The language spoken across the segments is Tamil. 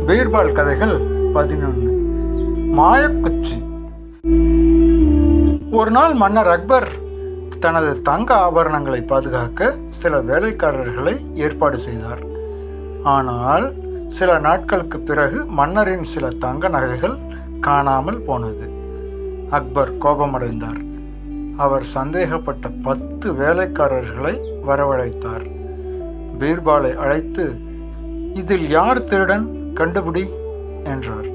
பீர்பால் கதைகள் 11. மாயக்குச்சி. ஒரு நாள் மன்னர் அக்பர் தனது தங்க ஆபரணங்களை பாதுகாக்க சில வேலைக்காரர்களை ஏற்பாடு செய்தார். ஆனால் சில நாட்களுக்கு பிறகு மன்னரின் சில தங்க நகைகள் காணாமல் போனது. அக்பர் கோபமடைந்தார். அவர் சந்தேகப்பட்ட 10 வேலைக்காரர்களை வரவழைத்தார். பீர்பாலை அழைத்து, இதில் யார் திருடன், கண்டுபிடி என்றார்.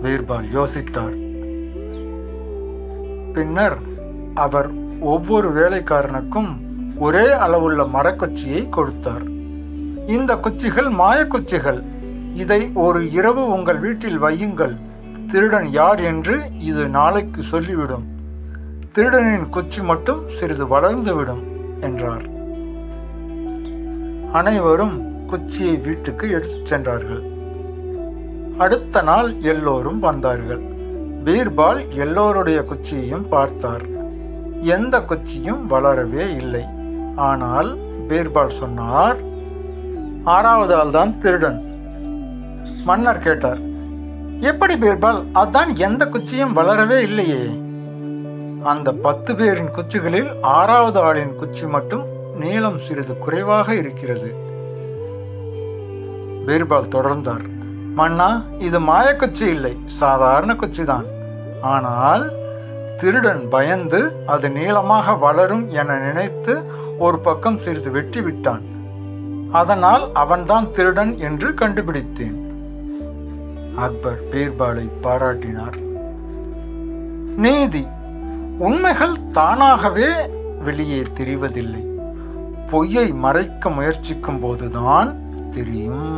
பீர்பால் யோசித்தார். பின்னர் அவர் ஒவ்வொரு வேலைக்காரனுக்கும் ஒரே அளவுள்ள மரக்குச்சியை கொடுத்தார். இந்த குச்சிகள் மாயக்குச்சிகள். இதை ஒரு இரவு உங்கள் வீட்டில் வையுங்கள். திருடன் யார் என்று இது நாளைக்கு சொல்லிவிடும். திருடனின் குச்சி மட்டும் சிறிது வளர்ந்துவிடும் என்றார். அனைவரும் குச்சியை வீட்டுக்கு எடுத்துச் சென்றார்கள். அடுத்த நாள் எல்லோரும் வந்தார்கள். பீர்பால் எல்லோருடைய குச்சியையும் பார்த்தார். எந்த குச்சியும் வளரவே இல்லை. ஆனால் பீர்பால் சொன்னார், 6வது ஆள் தான் திருடன். மன்னர் கேட்டார், எப்படி பீர்பால், அதான் எந்த குச்சியும் வளரவே இல்லையே? அந்த 10 பேரின் குச்சிகளில் 6வது ஆளின் குச்சி மட்டும் நீளம் சிறிது குறைவாக இருக்கிறது. பீர்பால் தொடர்ந்தார், மன்னா, இது மாயக்குச்சி இல்லை, சாதாரண குச்சிதான். ஆனால் திருடன் பயந்து அது நீளமாக வளரும் என நினைத்து ஒரு பக்கம் சிறிது வெட்டி விட்டான். அதனால் அவன்தான் திருடன் என்று கண்டுபிடித்தேன். அக்பர் பீர்பாலை பாராட்டினார். நீதி. உண்மைகள் தானாகவே வெளியே தெரிவதில்லை. பொய்யை மறைக்க முயற்சிக்கும் போதுதான் தெரியும்.